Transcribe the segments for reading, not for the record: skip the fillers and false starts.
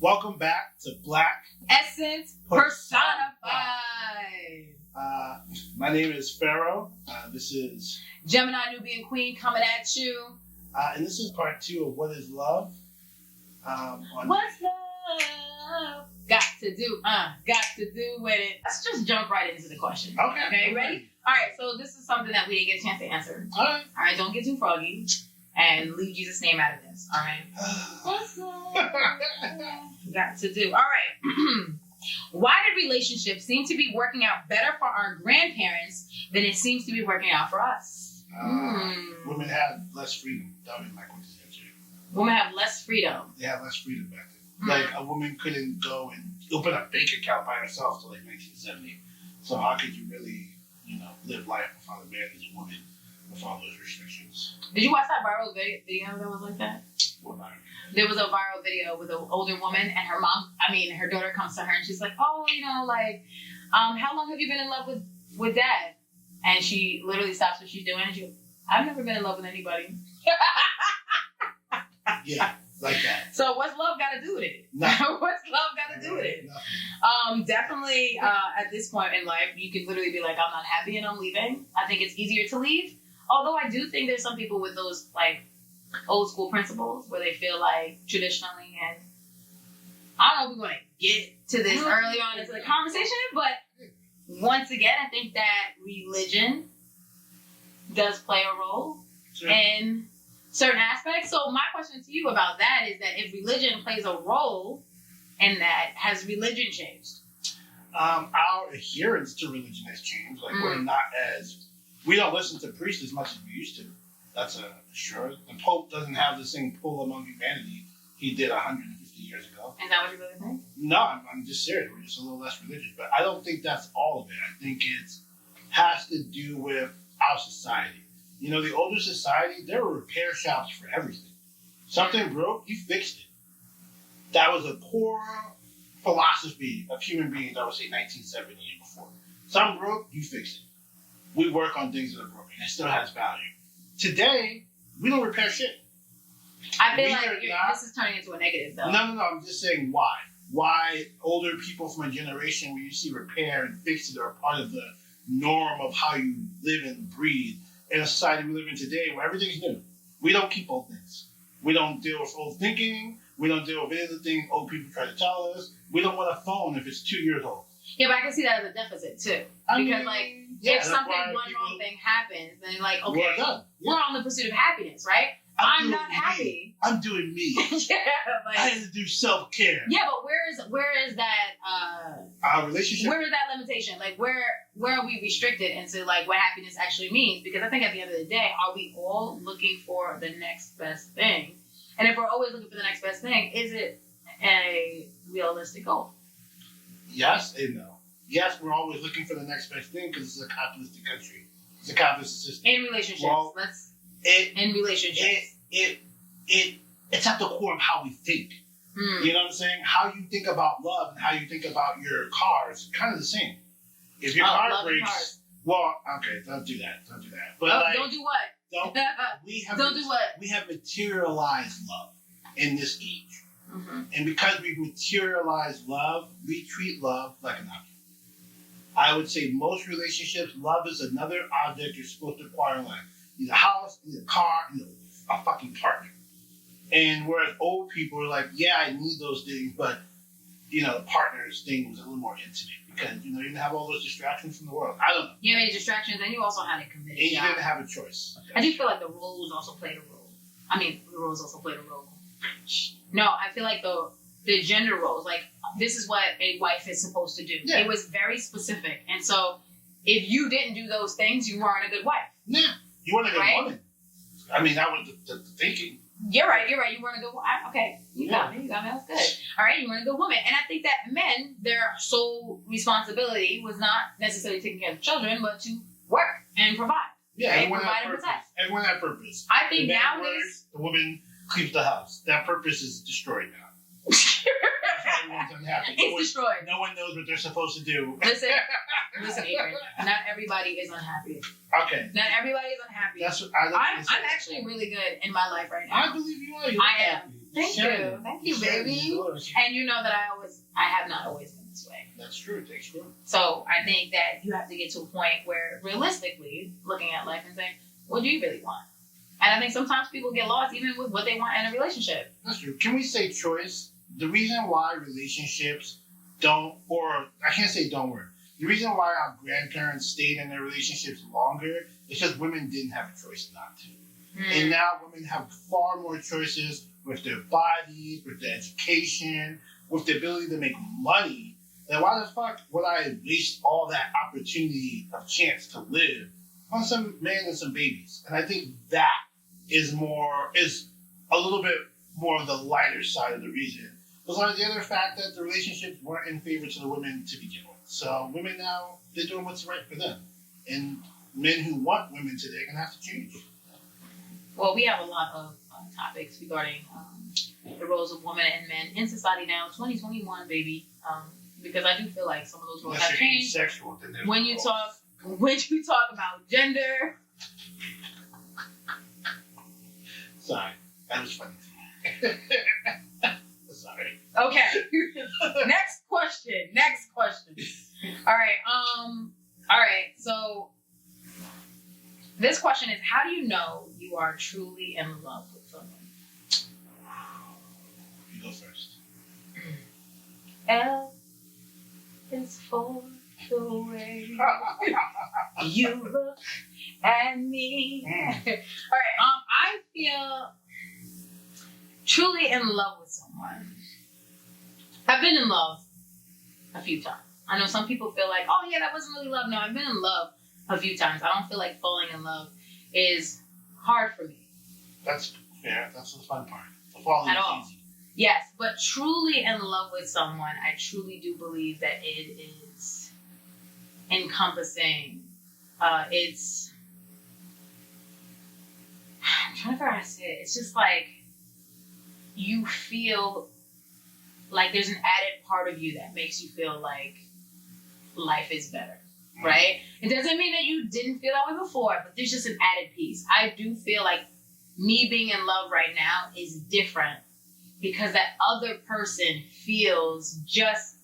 Welcome back to Black Essence Personified. My name is Pharaoh. This is Gemini, Nubian Queen coming at you. And this is part 2 of What is Love? What's love got to do with it? Let's just jump right into the question. Okay, ready? All right, so this is something that we didn't get a chance to answer. All right, don't get too froggy and leave Jesus' name out of this. All right. What's love got to do? All right. Why did relationships seem to be working out better for our grandparents than it seems to be working out for us? Women have less freedom. That was my question. Women have less freedom. They have less freedom back then. Like, a woman couldn't go and open a bank account by herself till like 1970. So how could you really, live life without a man as a woman with all those restrictions? Did you watch that viral video that was like that? What about it? There was a viral video with an older woman and her her daughter comes to her and she's like, how long have you been in love with dad? And she literally stops what she's doing and she goes, I've never been in love with anybody. Yeah, like that. So what's love got to do with it? Nothing. What's love got to do with it? Definitely at this point in life, you can literally be like, I'm not happy and I'm leaving. I think it's easier to leave. Although I do think there's some people with those old school principles where they feel like traditionally, and I don't know if we're going to get to this early on into the conversation, but once again, I think that religion does play a role in certain aspects. So my question to you about that is that if religion plays a role in that, has religion changed? Our adherence to religion has changed. We don't listen to priests as much as we used to. That's sure. The Pope doesn't have the same pull among humanity he did 150 years ago. Is that what you really think? No, I'm just serious. We're just a little less religious. But I don't think that's all of it. I think it has to do with our society. The older society, there were repair shops for everything. Something broke, you fixed it. That was a core philosophy of human beings, I would say 1970 and before. Something broke, you fix it. We work on things that are broken. It still has value. Today, we don't repair shit. I feel like this is turning into a negative, though. No. I'm just saying why. Why older people from a generation where you see repair and fix it are part of the norm of how you live and breathe in a society we live in today where everything's new. We don't keep old things. We don't deal with old thinking. We don't deal with any of the things old people try to tell us. We don't want a phone if it's 2 years old. Yeah, but I can see that as a deficit, too. If something, one wrong thing happens, then we're on the pursuit of happiness, right? I'm not happy. I'm doing me. Yeah, I had to do self-care. Yeah, but where is that our relationship? Where is that limitation? Where are we restricted into what happiness actually means? Because I think at the end of the day, are we all looking for the next best thing? And if we're always looking for the next best thing, is it a realistic goal? Yes and no. Yes, we're always looking for the next best thing because it's a capitalistic country. It's a capitalist system. In relationships. In relationships. It's at the core of how we think. You know what I'm saying? How you think about love and how you think about your car is kind of the same. If your car breaks, don't do that. But don't do what? Don't do what? We have materialized love in this age. Mm-hmm. And because we've materialized love, we treat love like an object. I would say most relationships, love is another object you're supposed to acquire in life. Either a house, either a car, a fucking partner. And whereas old people are like, yeah, I need those things, but, the partner's thing was a little more intimate because, you didn't have all those distractions from the world. I don't know. You had distractions and you also had a committed job. And you didn't have a choice. I do feel like the roles also played a role. The roles also played a role. No, I feel like the gender roles, this is what a wife is supposed to do. Yeah. It was very specific. And so if you didn't do those things, you weren't a good wife. Yeah. You weren't a good woman. That was the thinking. You're right. You weren't a good woman. Okay. You got me. That's good. All right. You weren't a good woman. And I think that men, their sole responsibility was not necessarily taking care of children, but to work and provide. Yeah. Right? Everyone provide had and protect. Everyone had purpose. I think nowadays the woman cleans the house. That purpose is destroyed now. Everyone's unhappy. It's destroyed. No one knows what they're supposed to do. Listen, Adrian. Not everybody is unhappy. Okay. Not everybody is unhappy. That's what I'm actually really good in my life right now. I believe you are. I am. Thank you, baby. And you know that I have not always been this way. That's true. It takes growth. So I think that you have to get to a point where, realistically, looking at life and saying, what do you really want? And I think sometimes people get lost even with what they want in a relationship. That's true. Can we say choice? The reason why relationships don't, or I can't say don't work. The reason why our grandparents stayed in their relationships longer is because women didn't have a choice not to. And now women have far more choices with their bodies, with their education, with the ability to make money. Then why the fuck would I waste all that opportunity of chance to live on some man and some babies? And I think that is a little bit more of the lighter side of the reason. Besides the other fact that the relationships weren't in favor to the women to begin with. So women now, they're doing what's right for them. And men who want women today are going to have to change. Well, we have a lot of topics regarding the roles of women and men in society now, 2021, baby. Because I do feel like some of those roles have changed. Sexual, when you talk about gender. Sorry, that was funny. Sorry. Okay. Next question. All right. So this question is: how do you know you are truly in love with someone? You go first. L is for the way you look at me. All right. I feel truly in love with someone. I've been in love a few times. I know some people feel like, oh yeah, that wasn't really love. No, I've been in love a few times. I don't feel like falling in love is hard for me. That's fair. That's the fun part. The falling is easy. Yes, but truly in love with someone, I truly do believe that it is encompassing. I'm trying to figure out how to say it. It's just like you feel like there's an added part of you that makes you feel like life is better, right? It doesn't mean that you didn't feel that way before, but there's just an added piece. I do feel like me being in love right now is different because that other person feels just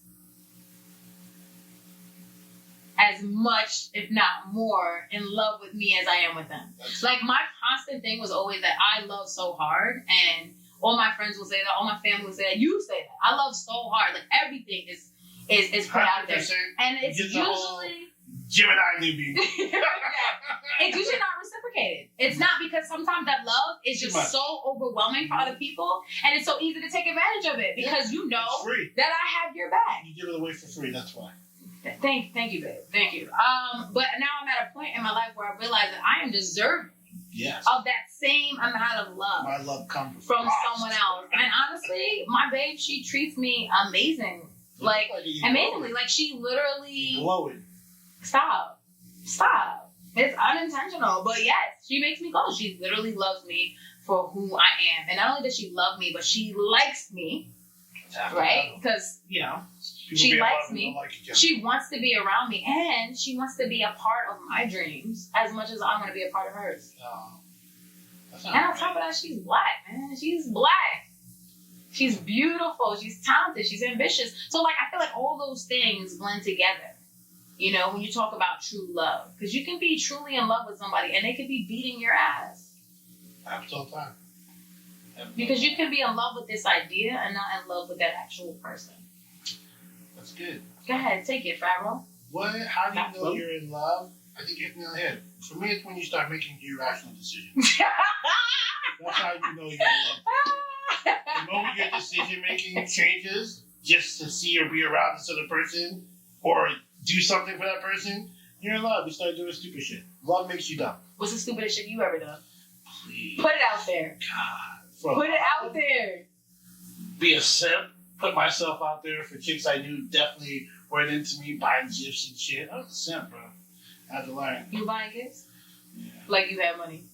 as much, if not more, in love with me as I am with them. Like, my constant thing was always that I love so hard, and all my friends will say that, all my family will say that, you say that. I love so hard. Like, everything is put out there. And it's usually... Gemini Nubian. It's usually not reciprocated. It's not, because sometimes that love is just so overwhelming for other people, and it's so easy to take advantage of it because you know that I have your back. You give it away for free, that's why. Thank you, babe. Thank you. But now I'm at a point in my life where I realize that I am deserving of that same amount of love. My love comes from someone else. And honestly, my babe, she treats me amazing. Like amazingly. Like, she literally... glowing. Stop. It's unintentional. But yes, she makes me glow. She literally loves me for who I am. And not only does she love me, but she likes me. Right? Because, you know, she likes me. She wants to be around me. And she wants to be a part of my dreams as much as I want to be a part of hers. And on top of that, she's black, man. She's black. She's beautiful. She's talented. She's ambitious. So, like, I feel like all those things blend together. You know, when you talk about true love. Because you can be truly in love with somebody and they could be beating your ass. Absolutely. Because you can be in love with this idea and not in love with that actual person. That's good. Go ahead, take it, Pharaoh. How do you know you're in love? I think you hit me on the head. For me, it's when you start making irrational decisions. That's how you know you're in love. The moment your decision making changes just to see or be around this other person or do something for that person, you're in love. You start doing stupid shit. Love makes you dumb. What's the stupidest shit you ever done? Please. Put it out there. God. Put it out there. Be a simp. Put myself out there for chicks I knew definitely weren't into me, buying gifts and shit. I was a simp, bro. I had to learn. You buying gifts? Yeah. Like you had money.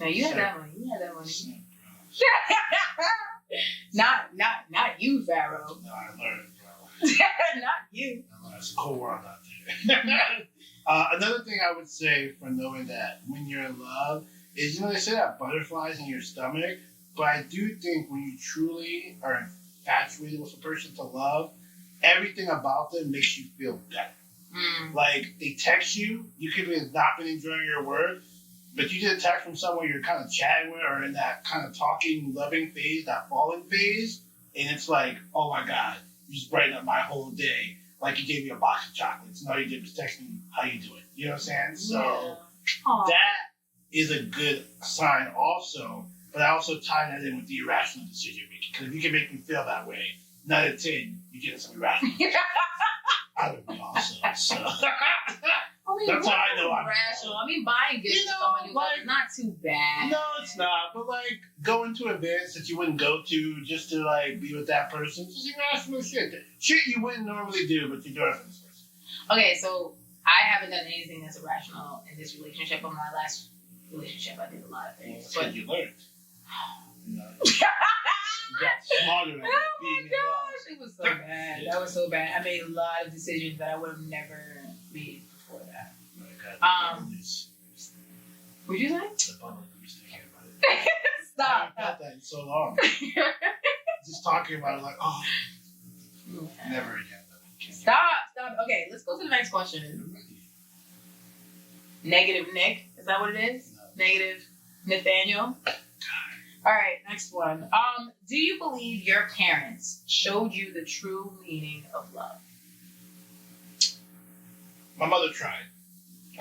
No, you had that money. You had that money. Simp, not you, Pharaoh. No, I learned, bro. Not you. It's a cold world out there. Another thing I would say for knowing that when you're in love is, you know, they say that butterflies in your stomach, But I do think when you truly are infatuated with a person to love, everything about them makes you feel better. Like, they text you, you could have not been enjoying your work, but you get a text from someone you're kind of chatting with or in that kind of talking, loving phase, that falling phase, and it's like, oh my God, you just brightened up my whole day. Like you gave me a box of chocolates, and all you did was text me how you doing. You know what I'm saying? So that is a good sign also, but I also tie that in with the irrational decision making. Because if you can make me feel that way, 9 out of 10, you get some irrational. I would be awesome. So. I mean, that's how I know I'm rational. I mean, buying gifts to someone you love is not too bad. No, it's not. But like going to events that you wouldn't go to just to like be with that person, just irrational shit. Shit you wouldn't normally do, but you do it for this person. Okay, so I haven't done anything that's irrational in this relationship. But my last relationship, I did a lot of things. That's what you learned. You got smarter. Oh my gosh, it was so bad. That was so bad. I made a lot of decisions that I would have never made before that. What'd you say? Stop. I haven't felt that in so long. Just talking about it like, oh, never again. Stop. Okay, let's go to the next question. Negative Nick, is that what it is? No. Negative Nathaniel. All right, next one. Do you believe your parents showed you the true meaning of love? My mother tried.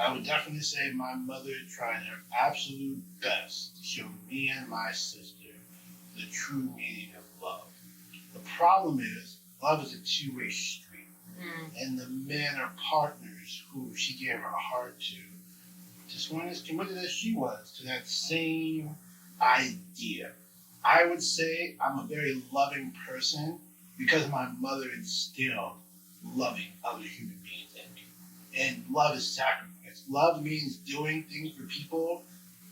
I would definitely say my mother tried her absolute best to show me and my sister the true meaning of love. The problem is, love is a two-way street. And the men or partners who she gave her heart to just weren't as committed as she was to that same idea. I would say I'm a very loving person because my mother instilled loving other human beings in me. And love is sacrifice. Love means doing things for people,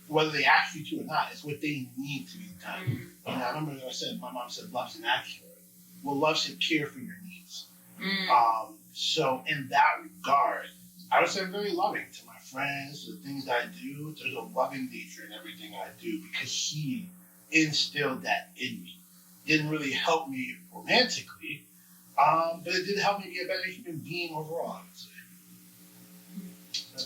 whether they ask you to or not. It's what they need to be done. And I remember I said, my mom said, love's an action word. Well, love should care for your needs. So in that regard, I would say I'm very loving to my friends, to the things I do. There's a loving nature in everything I do because she instilled that in me. Didn't really help me romantically, but it did help me be a better human being overall, I would say.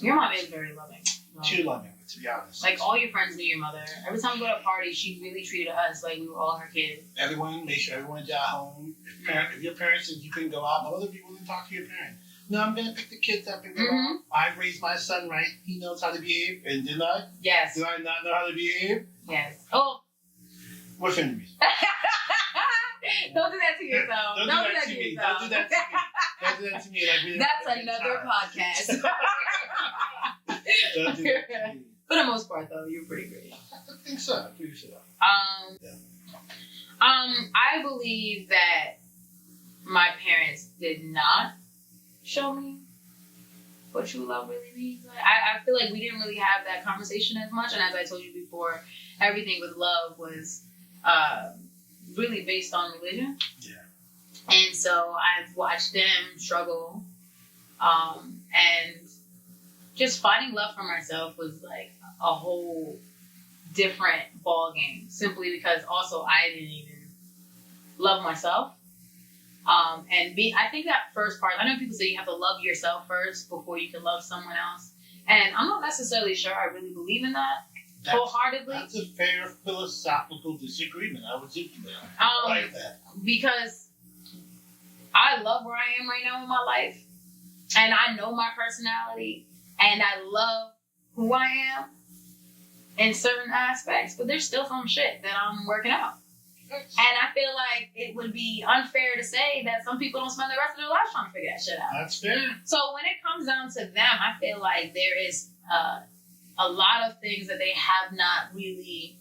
Your mom is very loving. Too loving, to be honest. Like, all your friends knew your mother. Every time we go to parties, she really treated us like we were all her kids. Everyone, make sure everyone got home. If your parents said you couldn't go out, my mother would be willing to talk to your parents. No, I'm going to pick the kids up and go out. I raised my son right. He knows how to behave. And did I? Yes. Did I not know how to behave? Yes. Oh. Within reason. Don't do that to yourself. Don't do that to me. Don't do that to me. Don't do that to me. Like, that's another podcast. Don't do that to me. For the most part, though, you're pretty great. I think so. I believe that my parents did not show me what true love really means. I feel like we didn't really have that conversation as much, and as I told you before, everything with love was really based on religion. Yeah. And so I've watched them struggle, and just finding love for myself was like a whole different ball game, simply because also I didn't even love myself. I think that first part, I know people say you have to love yourself first before you can love someone else. And I'm not necessarily sure I really believe in that wholeheartedly. That's a fair philosophical disagreement. I would give you that. I like that. Because I love where I am right now in my life. And I know my personality. And I love who I am in certain aspects. But there's still some shit that I'm working out. And I feel like it would be unfair to say that some people don't spend the rest of their lives trying to figure that shit out. That's fair. So when it comes down to them, I feel like there is a lot of things that they have not really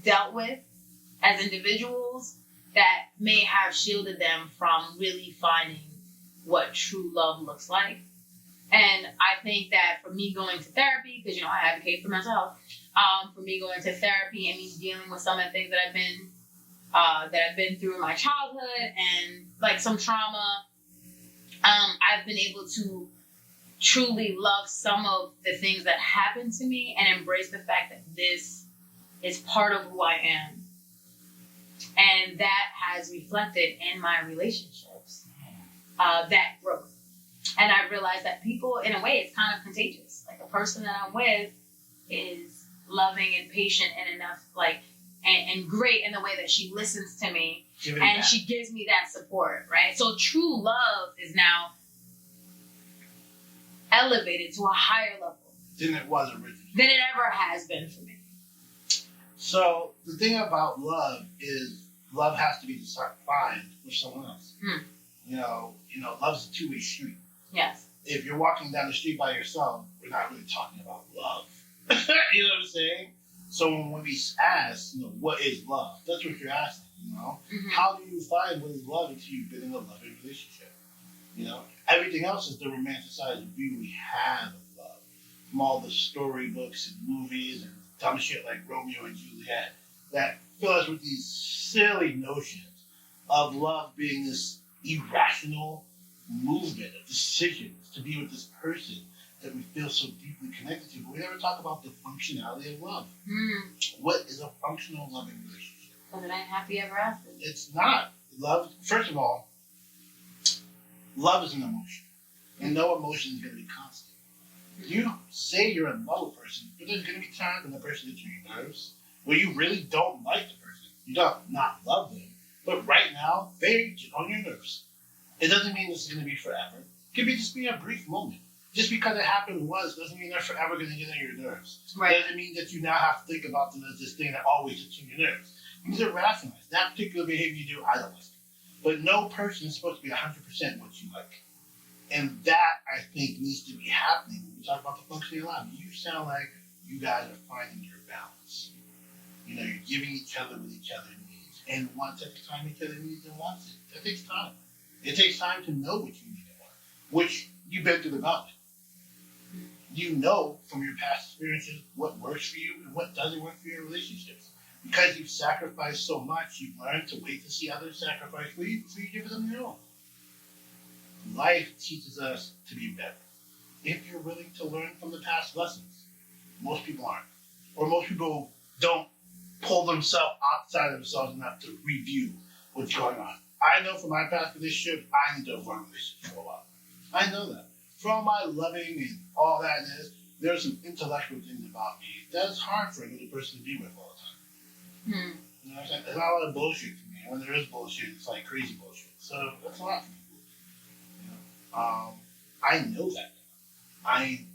dealt with as individuals that may have shielded them from really finding what true love looks like. And I think that for me going to therapy, because, I advocate for mental health, for me going to therapy and me dealing with some of the things that I've been through in my childhood and like some trauma, I've been able to truly love some of the things that happened to me and embrace the fact that this is part of who I am. And that has reflected in my relationships, that growth. And I realized that people, in a way, it's kind of contagious. Like, the person that I'm with is loving and patient and enough, like, and great in the way that she listens to me and she gives me that support, right? So true love is now elevated to a higher level than it was originally. Than it ever has been for me. So the thing about love is love has to be defined with someone else. You know, love's a two-way street. Yes. If you're walking down the street by yourself, we're not really talking about love. You know what I'm saying? So when we ask, what is love? That's what you're asking, How do you find what is love until you've been in a loving relationship? Everything else is the romanticized view we have of love. From all the storybooks and movies and dumb shit like Romeo and Juliet that fill us with these silly notions of love being this irrational movement of decisions to be with this person that we feel so deeply connected to, but we never talk about the functionality of love. What is a functional loving relationship? Was it happy ever after? It's not. Love, first of all, love is an emotion. And no emotion is going to be constant. You say you're in love with a person, but there's going to be times when the person gets on your nerves, where you really don't like the person. You don't not love them, but right now, they get on your nerves. It doesn't mean this is going to be forever. It could be just be a brief moment. Just because it happened once doesn't mean they're forever going to get on your nerves. Right. Doesn't mean that you now have to think about them as this thing that always gets on your nerves. These are rationalized. That particular behavior you do, I don't like it. But no person is supposed to be 100% what you like. And that, I think, needs to be happening when we talk about the functioning life. You sound like you guys are finding your balance. You're giving each other what each other needs. And wants at the time each other needs and wants it. That takes time. It takes time to know what you need and want, which you've been through the gauntlet. You know from your past experiences what works for you and what doesn't work for your relationships. Because you've sacrificed so much, you've learned to wait to see others sacrifice for you before you give them your own. Life teaches us to be better. If you're willing to learn from the past lessons, most people aren't. Or most people don't pull themselves outside of themselves enough to review what's going on. I know from my past relationships, I need to avoid relationships for a while. I know that. For all my loving and all that there's some intellectual things about me that's hard for another person to be with all the time. You know what I'm saying? There's not a lot of bullshit for me. When there is bullshit, it's like crazy bullshit. So that's a lot for people. I know that. I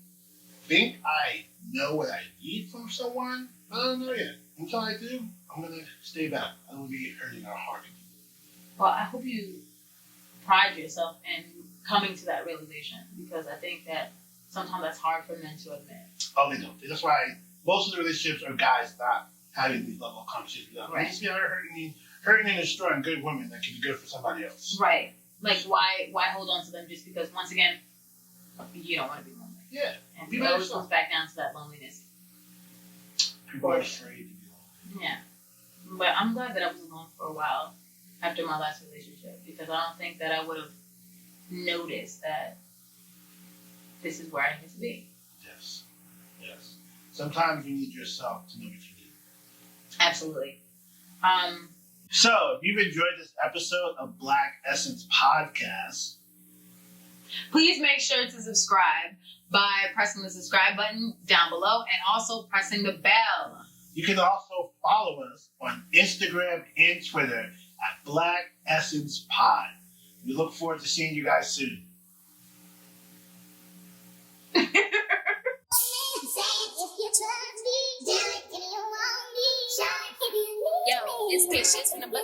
think I know what I need from someone, but I don't know yet. Until I do, I'm going to stay back. I will be hurting our heart. Well, I hope you pride yourself in coming to that realization, because I think that sometimes that's hard for men to admit. Oh, they don't. That's why most of the relationships are guys not having these level of conversations. Right. Just hurting and destroying good women that can be good for somebody else. Right. Like, why hold on to them just because, once again, you don't want to be lonely. Yeah. And it always comes back down to that loneliness. People are afraid to be lonely. Yeah. But I'm glad that I was alone for a while after my last relationship, because I don't think that I would have noticed that this is where I need to be. Yes. Sometimes you need yourself to know what you need. Absolutely. So, if you've enjoyed this episode of Black Essence Podcast, please make sure to subscribe by pressing the subscribe button down below and also pressing the bell. You can also follow us on Instagram and Twitter at Black Essence Pod. We look forward to seeing you guys soon. Yo, it's Patience from the Black.